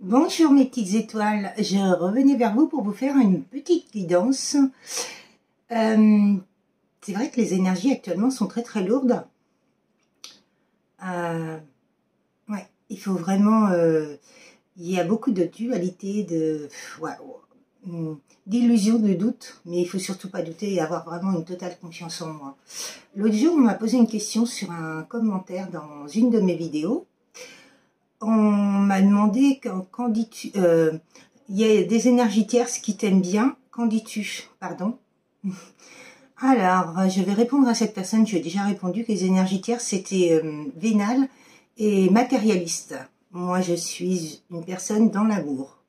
Bonjour mes petites étoiles, je revenais vers vous pour vous faire une petite guidance. C'est vrai que les énergies actuellement sont très lourdes. Ouais, il faut vraiment... il y a beaucoup de dualité, d'illusions, de doutes, mais il faut surtout pas douter et avoir vraiment une totale confiance en moi. L'autre jour, on m'a posé une question sur un commentaire dans une de mes vidéos. On m'a demandé quand dis-tu, il y a des énergies tierces qui t'aiment bien, qu'en dis-tu? Pardon. Alors, je vais répondre à cette personne. J'ai déjà répondu que les énergies tierces c'était vénales et matérialistes. Moi, je suis une personne dans l'amour.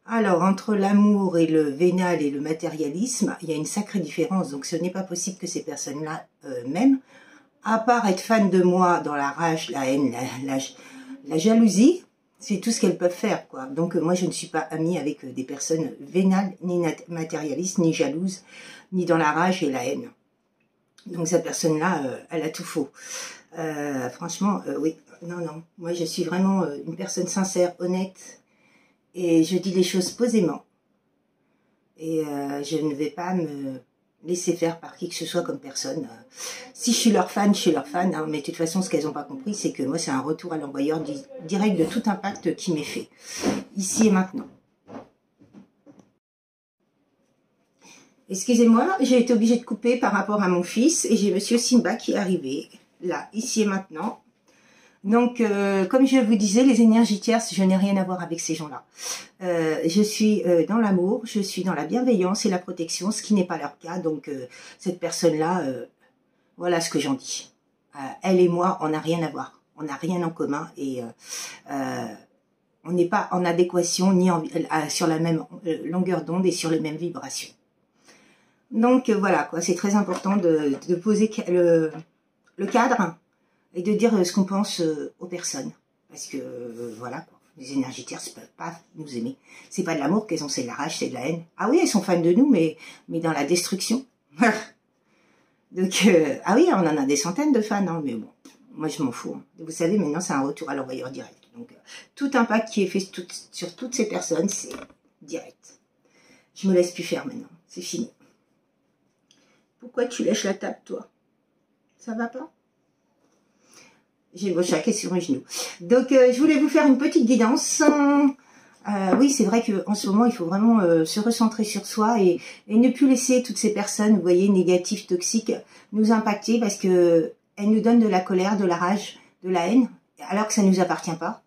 Alors, entre l'amour et le vénal et le matérialisme, il y a une sacrée différence. Donc, ce n'est pas possible que ces personnes-là m'aiment, à part être fan de moi dans la rage, la haine, la jalousie, c'est tout ce qu'elles peuvent faire, quoi. Donc moi, je ne suis pas amie avec des personnes vénales, ni matérialistes, ni jalouses, ni dans la rage et la haine. Donc cette personne-là, elle a tout faux. Franchement, oui, non. Moi, je suis vraiment une personne sincère, honnête, et je dis les choses posément. Et je ne vais pas me laisser faire par qui que ce soit comme personne. Si je suis leur fan, je suis leur fan, hein, mais de toute façon, ce qu'elles n'ont pas compris, c'est que moi, c'est un retour à l'envoyeur direct de tout impact qui m'est fait, ici et maintenant. Excusez-moi, j'ai été obligée de couper par rapport à mon fils, et j'ai Monsieur Simba qui est arrivé, là, ici et maintenant. Donc, comme je vous disais, les énergies tierces, je n'ai rien à voir avec ces gens-là. Je suis dans l'amour, je suis dans la bienveillance et la protection, ce qui n'est pas leur cas. Donc, cette personne-là, voilà ce que j'en dis. Elle et moi, on n'a rien à voir. On n'a rien en commun et on n'est pas en adéquation ni sur la même longueur d'onde et sur les mêmes vibrations. Donc, voilà, quoi. C'est très important de poser le cadre et de dire ce qu'on pense aux personnes. Parce que, voilà, quoi. Les énergies tierces ne peuvent pas nous aimer. C'est pas de l'amour qu'elles ont, c'est de la rage, c'est de la haine. Ah oui, elles sont fans de nous, mais dans la destruction. Donc, ah oui, on en a des centaines de fans, hein, mais bon, moi je m'en fous. Hein. Vous savez, maintenant c'est un retour à l'envoyeur direct. Donc, tout impact qui est fait sur toutes ces personnes, c'est direct. Je me laisse plus faire maintenant, c'est fini. Pourquoi tu lèches la table, toi? Ça va pas? J'ai le chat qui est sur mes genoux. Donc, je voulais vous faire une petite guidance. Oui, c'est vrai qu'en ce moment, il faut vraiment se recentrer sur soi et ne plus laisser toutes ces personnes, vous voyez, négatives, toxiques, nous impacter parce que elles nous donnent de la colère, de la rage, de la haine, alors que ça ne nous appartient pas.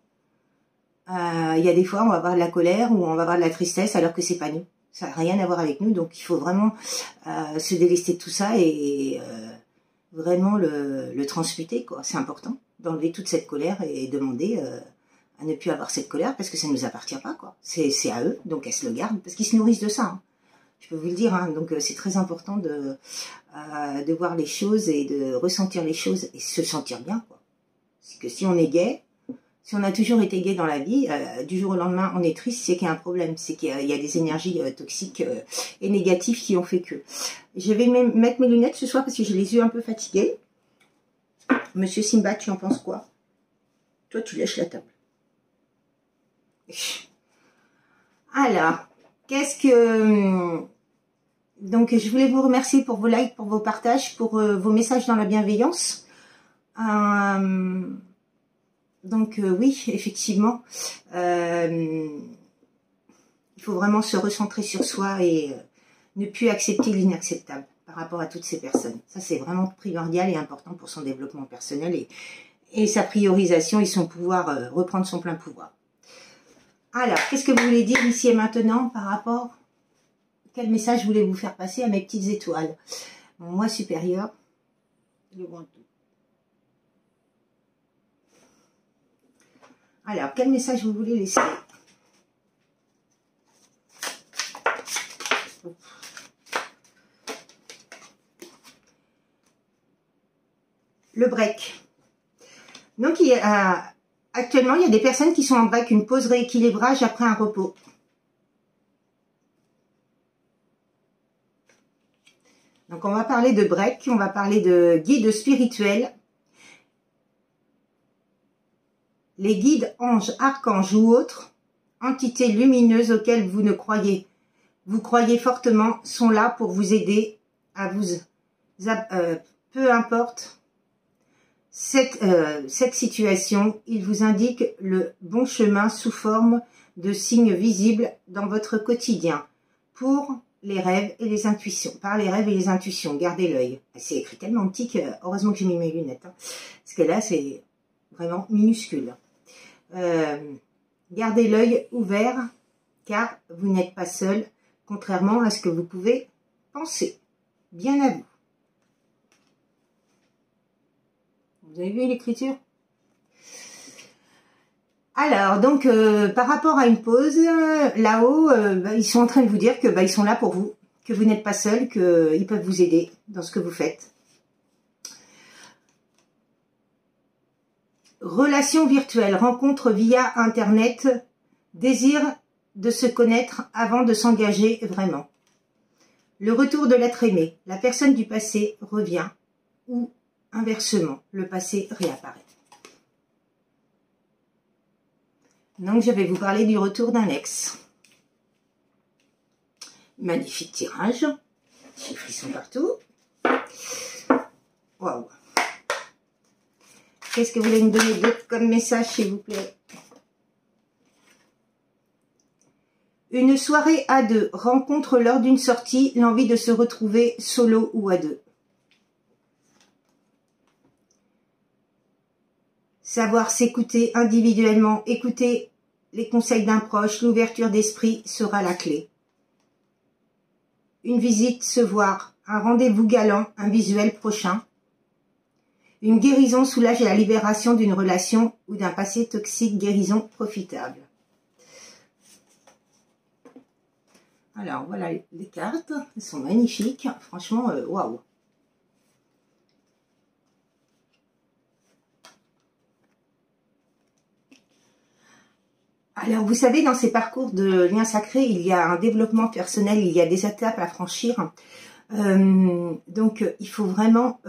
Il y a des fois, on va avoir de la colère ou on va avoir de la tristesse alors que c'est pas nous. Ça n'a rien à voir avec nous, donc il faut vraiment se délester de tout ça et vraiment le transmuter, quoi. C'est important d'enlever toute cette colère et demander à ne plus avoir cette colère parce que ça ne nous appartient pas, quoi. C'est à eux, donc elles se le gardent parce qu'ils se nourrissent de ça. Hein. Je peux vous le dire, hein. Donc c'est très important de voir les choses et de ressentir les choses et se sentir bien, quoi. Parce que si on est gai, si on a toujours été gai dans la vie, du jour au lendemain on est triste, c'est qu'il y a un problème, c'est qu'il y a des énergies toxiques et négatives qui ont fait que. Je vais mettre mes lunettes ce soir parce que j'ai les yeux un peu fatigués. Monsieur Simba, tu en penses quoi? Toi, tu lèches la table. Alors, qu'est-ce que... Donc, je voulais vous remercier pour vos likes, pour vos partages, pour vos messages dans la bienveillance. Donc, oui, effectivement, il faut vraiment se recentrer sur soi et ne plus accepter l'inacceptable par rapport à toutes ces personnes. Ça, c'est vraiment primordial et important pour son développement personnel et sa priorisation et son pouvoir, reprendre son plein pouvoir. Alors, qu'est-ce que vous voulez dire ici et maintenant par rapport... Quel message voulez-vous faire passer à mes petites étoiles? Mon moi supérieur, le grand tout. Alors, quel message vous voulez laisser? Le break. Donc, actuellement, il y a des personnes qui sont en break, une pause rééquilibrage après un repos. Donc, on va parler de break, on va parler de guides spirituels. Les guides, anges, archanges ou autres entités lumineuses auxquelles vous ne croyez. Vous croyez fortement, sont là pour vous aider à vous... peu importe cette situation, il vous indique le bon chemin sous forme de signes visibles dans votre quotidien pour les rêves et les intuitions. Par les rêves et les intuitions, gardez l'œil. C'est écrit tellement petit que heureusement que j'ai mis mes lunettes. Hein, parce que là, c'est vraiment minuscule. Gardez l'œil ouvert car vous n'êtes pas seul, contrairement à ce que vous pouvez penser. Bien à vous. Vous avez vu l'écriture? Alors, donc, par rapport à une pause, là-haut, ils sont en train de vous dire que ils sont là pour vous, que vous n'êtes pas seul, qu'ils peuvent vous aider dans ce que vous faites. Relation virtuelle, rencontre via Internet, désir de se connaître avant de s'engager vraiment. Le retour de l'être aimé, la personne du passé revient ou inversement, le passé réapparaît. Donc, je vais vous parler du retour d'un ex. Magnifique tirage. J'ai frissons partout. Waouh. Qu'est-ce que vous voulez me donner d'autre comme message, s'il vous plaît? Une soirée à deux. Rencontre lors d'une sortie, l'envie de se retrouver solo ou à deux. Savoir s'écouter individuellement, écouter les conseils d'un proche, l'ouverture d'esprit sera la clé. Une visite, se voir, un rendez-vous galant, un visuel prochain. Une guérison soulage la libération d'une relation ou d'un passé toxique, guérison profitable. Alors voilà les cartes, elles sont magnifiques, franchement, waouh. Alors, vous savez, dans ces parcours de liens sacrés, il y a un développement personnel, il y a des étapes à franchir. Donc, il faut vraiment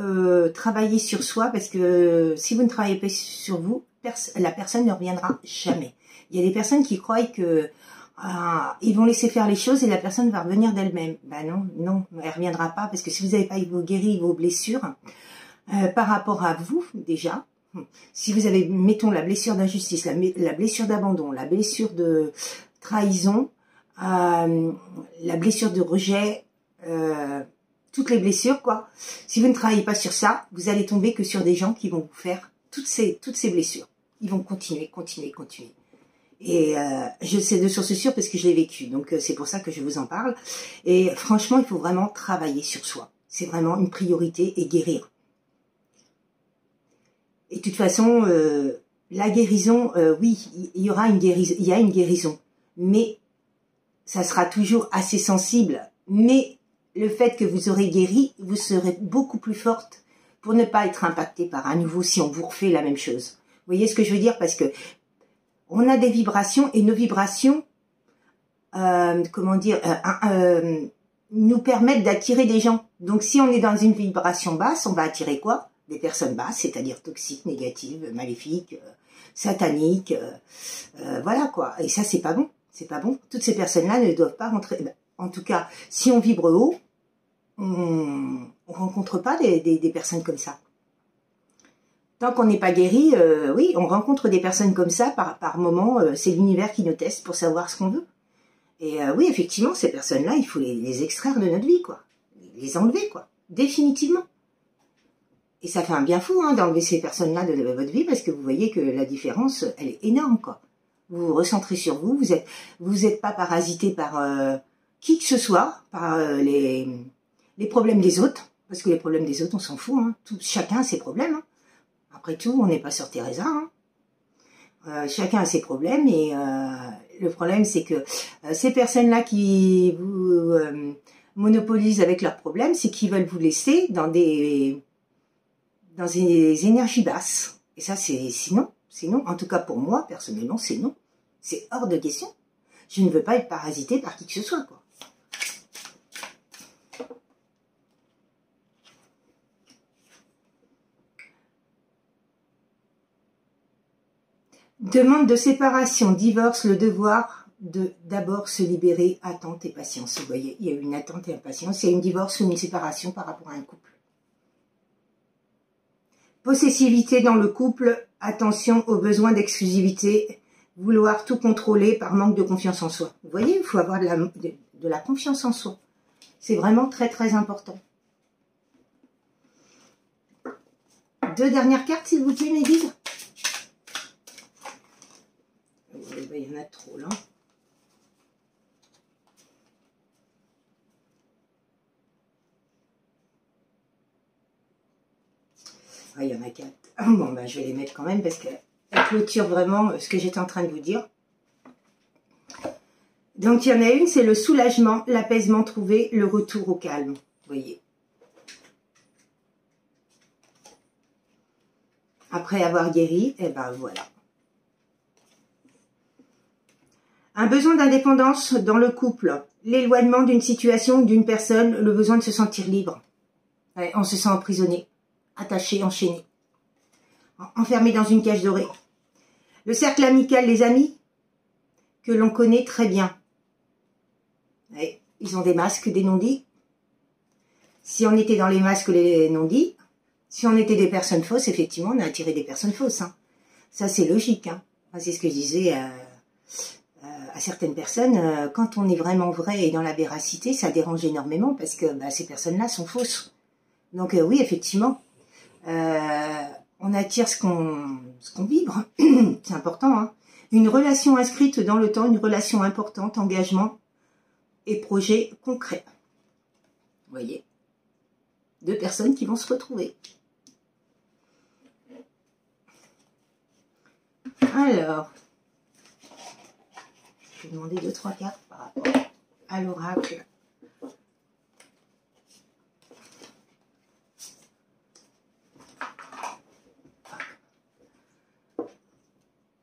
travailler sur soi parce que si vous ne travaillez pas sur vous, la personne ne reviendra jamais. Il y a des personnes qui croient que ils vont laisser faire les choses et la personne va revenir d'elle-même. Ben non, non, elle reviendra pas parce que si vous n'avez pas guéri vos blessures par rapport à vous déjà, si vous avez, mettons, la blessure d'injustice, la blessure d'abandon, la blessure de trahison, la blessure de rejet, toutes les blessures, quoi. Si vous ne travaillez pas sur ça, vous allez tomber que sur des gens qui vont vous faire toutes ces blessures. Ils vont continuer, continuer, continuer. Et je sais de source sûre parce que je l'ai vécu. Donc, c'est pour ça que je vous en parle. Et franchement, il faut vraiment travailler sur soi. C'est vraiment une priorité et guérir. Et de toute façon, la guérison, oui, il y aura une guérison, il y a une guérison, mais ça sera toujours assez sensible. Mais le fait que vous aurez guéri, vous serez beaucoup plus forte pour ne pas être impacté par un nouveau si on vous refait la même chose. Vous voyez ce que je veux dire? Parce que on a des vibrations et nos vibrations, comment dire, nous permettent d'attirer des gens. Donc si on est dans une vibration basse, on va attirer quoi? Des personnes basses, c'est-à-dire toxiques, négatives, maléfiques, sataniques, voilà quoi. Et ça, c'est pas bon, c'est pas bon. Toutes ces personnes-là ne doivent pas rentrer. En tout cas, si on vibre haut, on rencontre pas des personnes comme ça. Tant qu'on n'est pas guéri, oui, on rencontre des personnes comme ça par moment. C'est l'univers qui nous teste pour savoir ce qu'on veut. Et oui, effectivement, ces personnes-là, il faut les extraire de notre vie, quoi. Les enlever, quoi. Définitivement. Et ça fait un bien fou hein, d'enlever ces personnes-là de votre vie parce que vous voyez que la différence, elle est énorme, quoi. Vous vous recentrez sur vous, vous êtes pas parasité par qui que ce soit, par les problèmes des autres, parce que les problèmes des autres, on s'en fout. Hein. Chacun a ses problèmes. Hein. Après tout, on n'est pas sur Teresa. Hein. Chacun a ses problèmes et le problème, c'est que ces personnes-là qui vous monopolisent avec leurs problèmes, c'est qu'ils veulent vous laisser dans des énergies basses. Et ça, c'est non. C'est non. En tout cas, pour moi, personnellement, c'est non. C'est hors de question. Je ne veux pas être parasité par qui que ce soit, quoi. Demande de séparation, divorce, le devoir de d'abord se libérer, attente et patience. Vous voyez, il y a une attente et impatience, il y a une divorce ou une séparation par rapport à un couple. Possessivité dans le couple, attention aux besoins d'exclusivité, vouloir tout contrôler par manque de confiance en soi. Vous voyez, il faut avoir de la confiance en soi. C'est vraiment très très important. 2 dernières cartes, s'il vous plaît, mes guides. Il y en a trop là. Ah, il y en a 4. Bon, ben, je vais les mettre quand même parce qu'elle clôture vraiment ce que j'étais en train de vous dire. Donc, il y en a une, c'est le soulagement, l'apaisement trouvé, le retour au calme. Vous voyez. Après avoir guéri, et ben voilà. Un besoin d'indépendance dans le couple, l'éloignement d'une situation, d'une personne, le besoin de se sentir libre. Ouais, on se sent emprisonné, attaché, enchaîné, enfermé dans une cage dorée. Le cercle amical, les amis, que l'on connaît très bien. Ouais, ils ont des masques, des non-dits. Si on était dans les masques, les non-dits, si on était des personnes fausses, effectivement, on a attiré des personnes fausses. Hein. Ça, c'est logique. Hein. C'est ce que je disais à certaines personnes. Quand on est vraiment vrai et dans la véracité, ça dérange énormément parce que ces personnes-là sont fausses. Donc oui, effectivement, on attire ce qu'on vibre. C'est important. Hein. Une relation inscrite dans le temps, une relation importante, engagement et projet concret. Vous voyez, 2 personnes qui vont se retrouver. Alors, je vais demander 2-3 cartes par rapport à l'oracle.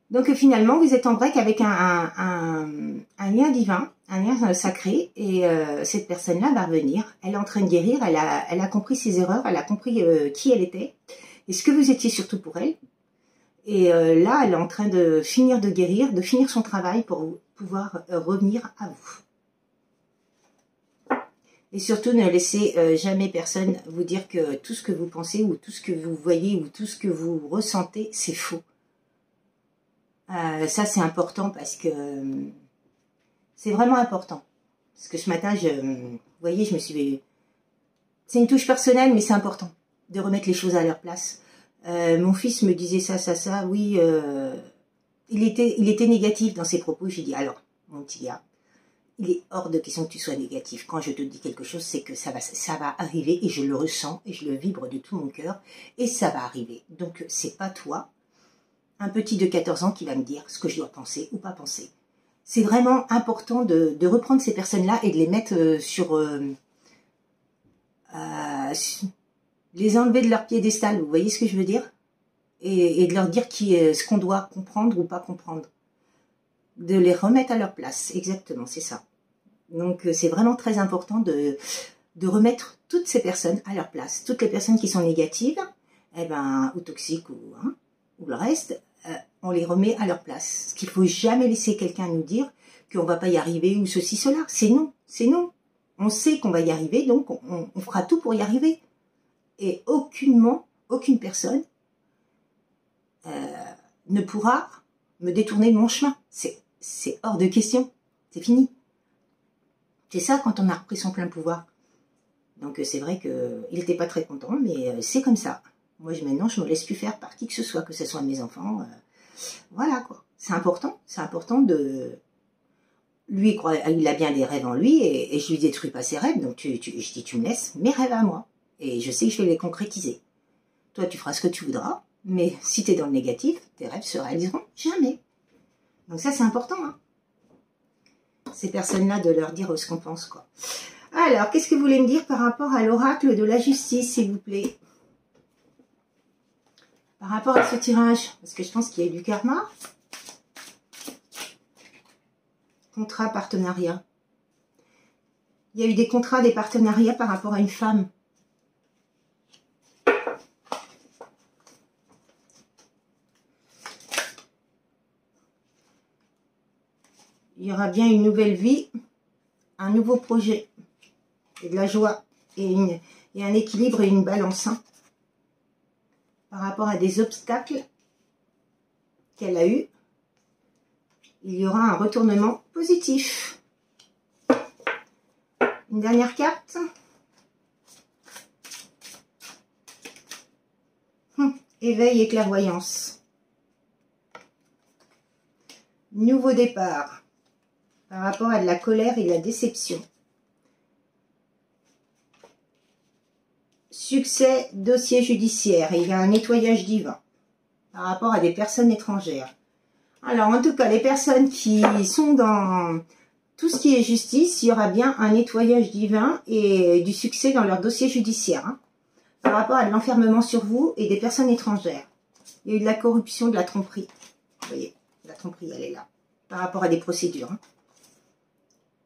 Donc finalement, vous êtes en break avec un lien divin, un lien sacré, et cette personne-là va revenir. Elle est en train de guérir, elle a compris ses erreurs, elle a compris qui elle était, et ce que vous étiez surtout pour elle. Et là, elle est en train de finir de guérir, de finir son travail pour pouvoir revenir à vous. Et surtout, ne laissez jamais personne vous dire que tout ce que vous pensez, ou tout ce que vous voyez, ou tout ce que vous ressentez, c'est faux. Ça, c'est important parce que c'est vraiment important. Parce que ce matin, vous voyez, je me suis... C'est une touche personnelle, mais c'est important de remettre les choses à leur place. Mon fils me disait ça, oui, il était négatif dans ses propos. J'ai dit, alors, mon petit gars, il est hors de question que tu sois négatif. Quand je te dis quelque chose, c'est que ça va arriver, et je le ressens, et je le vibre de tout mon cœur, et ça va arriver. Donc, c'est pas toi, un petit de 14 ans, qui va me dire ce que je dois penser ou pas penser. C'est vraiment important de reprendre ces personnes-là et de les mettre sur... les enlever de leur piédestal, vous voyez ce que je veux dire, et de leur dire ce qu'on doit comprendre ou pas comprendre. De les remettre à leur place, exactement, c'est ça. Donc c'est vraiment très important de remettre toutes ces personnes à leur place. Toutes les personnes qui sont négatives, ou toxiques, ou le reste, on les remet à leur place. Parce qu'il ne faut jamais laisser quelqu'un nous dire qu'on ne va pas y arriver, ou ceci, cela. C'est non, c'est non. On sait qu'on va y arriver, donc on fera tout pour y arriver. Et aucune personne ne pourra me détourner de mon chemin. C'est hors de question. C'est fini. C'est ça quand on a repris son plein pouvoir. Donc c'est vrai qu'il n'était pas très content, mais c'est comme ça. Moi maintenant, je ne me laisse plus faire par qui que ce soit mes enfants. Voilà quoi. C'est important de... Lui, il a bien des rêves en lui, et je lui détruis pas ses rêves. Donc je dis, tu me laisses mes rêves à moi. Et je sais que je vais les concrétiser. Toi, tu feras ce que tu voudras, mais si tu es dans le négatif, tes rêves se réaliseront jamais. Donc ça, c'est important. Hein. Ces personnes-là, de leur dire ce qu'on pense, quoi. Alors, qu'est-ce que vous voulez me dire par rapport à l'oracle de la justice, s'il vous plaît? Par rapport à ce tirage, parce que je pense qu'il y a eu du karma. Contrat, partenariat. Il y a eu des contrats, des partenariats par rapport à une femme. il y aura bien une nouvelle vie, un nouveau projet, et de la joie, et un équilibre et une balance, hein, par rapport à des obstacles qu'elle a eu. Il y aura un retournement positif. Une dernière carte. Éveil et clairvoyance. Nouveau départ par rapport à de la colère et de la déception. Succès, dossier judiciaire. Et il y a un nettoyage divin par rapport à des personnes étrangères. Alors, en tout cas, les personnes qui sont dans tout ce qui est justice, il y aura bien un nettoyage divin et du succès dans leur dossier judiciaire, hein, par rapport à de l'enfermement sur vous et des personnes étrangères. Il y a eu de la corruption, de la tromperie. Vous voyez, la tromperie, elle est là, par rapport à des procédures, hein.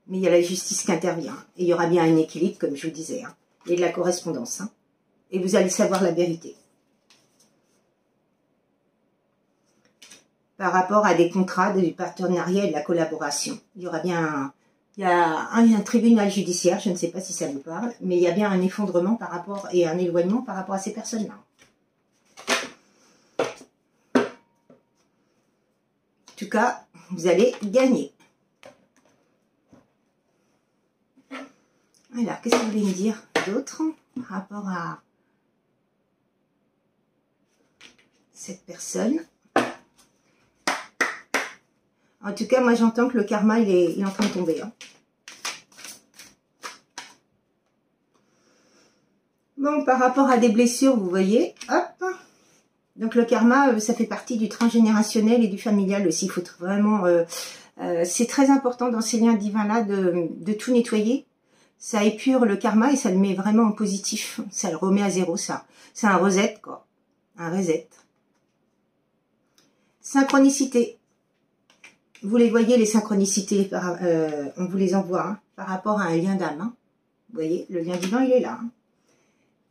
Mais il y a la justice qui intervient. Et il y aura bien un équilibre, comme je vous disais, hein, et de la correspondance, hein. Et vous allez savoir la vérité. Par rapport à des contrats, du partenariat et de la collaboration. Il y aura bien un tribunal judiciaire, je ne sais pas si ça vous parle, mais il y a bien un effondrement par rapport et un éloignement par rapport à ces personnes-là. En tout cas, vous allez gagner. Alors, qu'est-ce que vous voulez me dire d'autre par rapport à cette personne? En tout cas, moi, j'entends que le karma, il est en train de tomber, hein. Bon, par rapport à des blessures, vous voyez, hop. Donc, le karma, ça fait partie du transgénérationnel et du familial aussi. Il faut vraiment... c'est très important dans ces liens divins-là de tout nettoyer. Ça épure le karma et ça le met vraiment en positif. Ça le remet à zéro, ça. C'est un reset, quoi. Un reset. Synchronicité. Vous les voyez, les synchronicités, on vous les envoie, hein, par rapport à un lien d'âme, hein. Vous voyez, le lien divin, il est là, hein.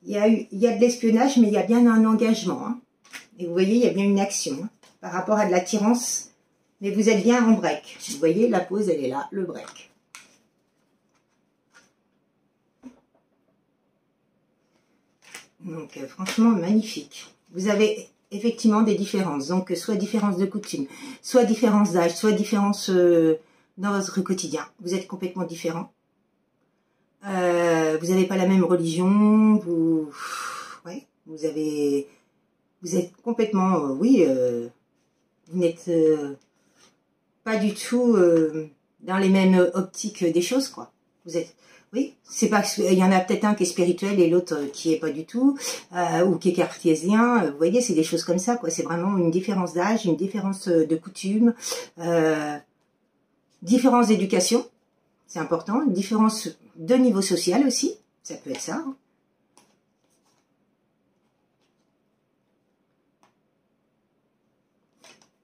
Il y a de l'espionnage, mais il y a bien un engagement, hein. Et vous voyez, il y a bien une action, hein, par rapport à de l'attirance, mais vous êtes bien en break. Vous voyez, la pause, elle est là, le break. Donc, franchement, magnifique. Vous avez effectivement des différences. Donc, soit différence de coutume, soit différence d'âge, soit différence dans votre quotidien. Vous êtes complètement différents. Vous n'avez pas la même religion. Ouais, vous êtes complètement... oui, vous n'êtes pas du tout dans les mêmes optiques des choses, quoi. Vous êtes... Oui, c'est pas il y en a peut-être un qui est spirituel et l'autre qui est pas du tout, ou qui est cartésien. Vous voyez, c'est des choses comme ça, quoi. C'est vraiment une différence d'âge, une différence de coutume, différence d'éducation, c'est important, une différence de niveau social aussi, ça peut être ça, hein.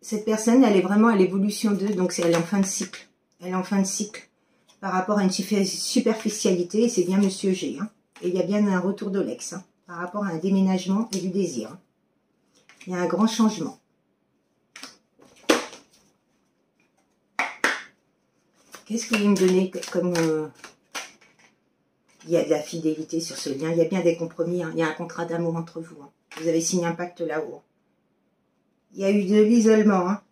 Cette personne, elle est vraiment à l'évolution d'eux, donc elle est en fin de cycle. Elle est en fin de cycle. Par rapport à une superficialité, c'est bien Monsieur G, hein. Et il y a bien un retour de l'ex, hein, par rapport à un déménagement et du désir, hein. Il y a un grand changement. Qu'est-ce que vous me donnez comme... il y a de la fidélité sur ce lien, il y a bien des compromis, hein. Il y a un contrat d'amour entre vous, hein. Vous avez signé un pacte là-haut. Il y a eu de l'isolement, hein.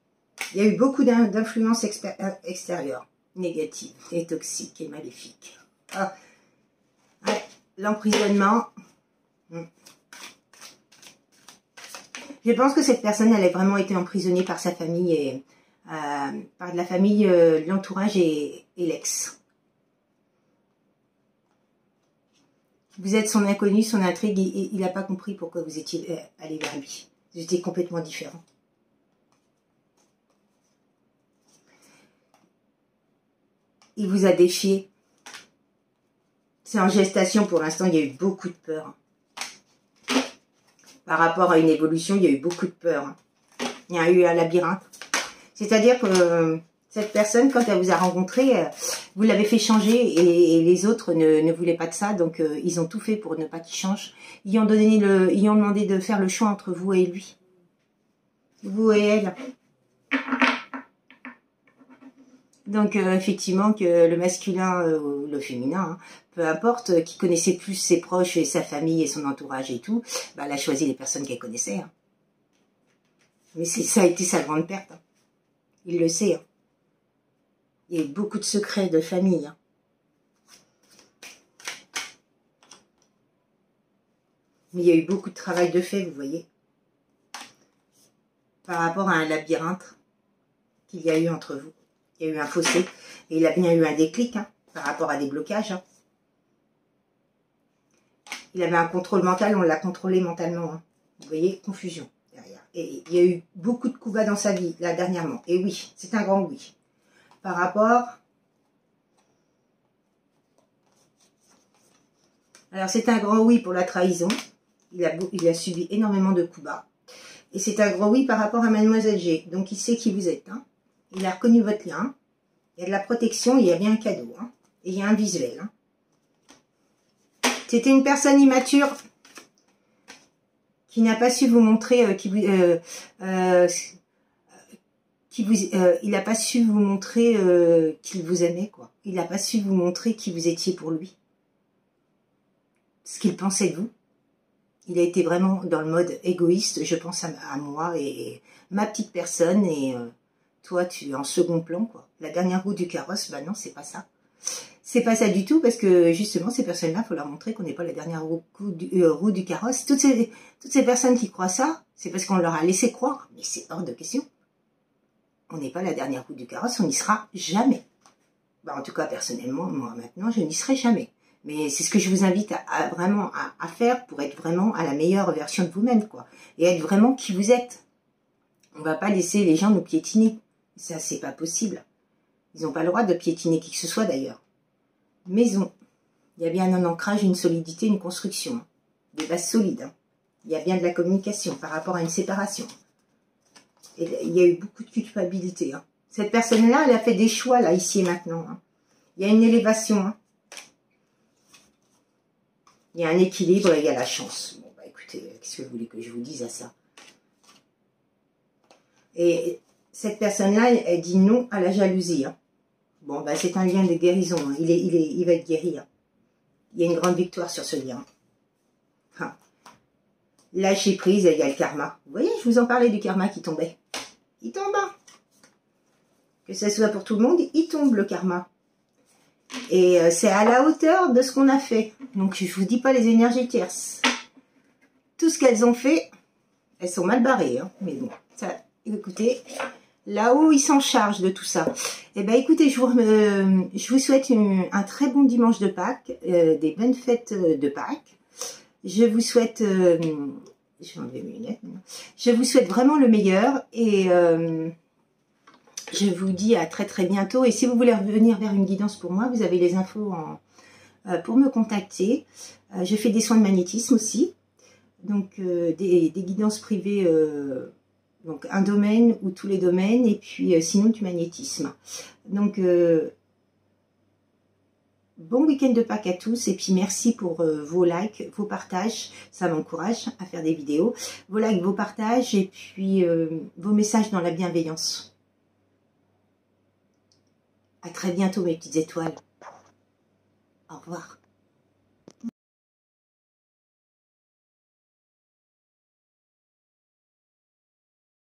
Il y a eu beaucoup d'influences extérieures, négatives et toxiques et maléfiques. Ah. Ouais, l'emprisonnement. Je pense que cette personne, elle a vraiment été emprisonnée par sa famille et par de la famille, l'entourage et l'ex. Vous êtes son inconnu, son intrigue, et il n'a pas compris pourquoi vous étiez allé vers lui. Vous étiez complètement différents. Il vous a défié. C'est en gestation pour l'instant, il y a eu beaucoup de peur. Par rapport à une évolution, il y a eu beaucoup de peur. Il y a eu un labyrinthe. C'est-à-dire que cette personne, quand elle vous a rencontré, vous l'avez fait changer et les autres ne voulaient pas de ça. Donc, ils ont tout fait pour ne pas qu'il change. Ils ont demandé de faire le choix entre vous et lui. Vous et elle. Donc effectivement que le masculin ou le féminin, hein, peu importe, qui connaissait plus ses proches et sa famille et son entourage et tout, bah, elle a choisi les personnes qu'elle connaissait. Hein. Mais ça a été sa grande perte. Hein. Il le sait. Hein. Il y a eu beaucoup de secrets de famille. Hein. Mais il y a eu beaucoup de travail de fait, vous voyez. Par rapport à un labyrinthe qu'il y a eu entre vous. Il y a eu un fossé. Et il a bien eu un déclic hein, par rapport à des blocages. Hein. Il avait un contrôle mental, on l'a contrôlé mentalement. Hein. Vous voyez, confusion derrière. Et il y a eu beaucoup de coups bas dans sa vie, là, dernièrement. Et oui, c'est un grand oui. Par rapport... Alors, c'est un grand oui pour la trahison. Il a subi énormément de coups bas. Et c'est un grand oui par rapport à Mademoiselle G. Donc, il sait qui vous êtes. Hein. Il a reconnu votre lien. Il y a de la protection, il y a bien un cadeau. Hein. Et il y a un visuel. Hein. C'était une personne immature qui n'a pas su vous montrer, il n'a pas su vous montrer qu'il vous aimait, quoi. Il n'a pas su vous montrer qui vous étiez pour lui. Ce qu'il pensait de vous. Il a été vraiment dans le mode égoïste, je pense à moi et ma petite personne, et toi, tu es en second plan, quoi. La dernière roue du carrosse, bah non, c'est pas ça. C'est pas ça du tout, parce que justement, ces personnes-là, il faut leur montrer qu'on n'est pas la dernière roue du carrosse. Toutes ces personnes qui croient ça, c'est parce qu'on leur a laissé croire. Mais c'est hors de question. On n'est pas la dernière roue du carrosse, on n'y sera jamais. Bah, en tout cas, personnellement, moi, maintenant, je n'y serai jamais. Mais c'est ce que je vous invite vraiment à faire pour être vraiment à la meilleure version de vous-même, quoi. Et être vraiment qui vous êtes. On ne va pas laisser les gens nous piétiner. Ça, c'est pas possible. Ils n'ont pas le droit de piétiner qui que ce soit, d'ailleurs. Maison. Il y a bien un ancrage, une solidité, une construction. Hein. Des bases solides. Hein. Il y a bien de la communication par rapport à une séparation. Et il y a eu beaucoup de culpabilité. Hein. Cette personne-là, elle a fait des choix, là, ici et maintenant. Hein. Il y a une élévation. Hein. Il y a un équilibre et il y a la chance. Bon, bah écoutez, qu'est-ce que vous voulez que je vous dise à ça? Et cette personne-là, elle dit non à la jalousie. Hein. Bon, bah c'est un lien de guérison. Hein. Il va être guéri. Hein. Il y a une grande victoire sur ce lien. Hein. Lâcher prise, il y a le karma. Vous voyez, je vous en parlais du karma qui tombait. Il tombe. Hein. Que ce soit pour tout le monde, il tombe le karma. Et c'est à la hauteur de ce qu'on a fait. Donc, je ne vous dis pas les énergies tierces. Tout ce qu'elles ont fait, elles sont mal barrées. Hein. Mais bon, ça, écoutez, là-haut, ils s'en chargent de tout ça. Eh bien, écoutez, je vous souhaite un très bon dimanche de Pâques, des bonnes fêtes de Pâques. Je vous souhaite... je vais enlever mes lunettes. Je vous souhaite vraiment le meilleur et... je vous dis à très très bientôt. Et si vous voulez revenir vers une guidance pour moi, vous avez les infos pour me contacter. Je fais des soins de magnétisme aussi. Donc des guidances privées, donc un domaine ou tous les domaines. Et puis sinon du magnétisme. Donc bon week-end de Pâques à tous. Et puis merci pour vos likes, vos partages. Ça m'encourage à faire des vidéos. Vos likes, vos partages et puis vos messages dans la bienveillance. À très bientôt mes petites étoiles. Au revoir.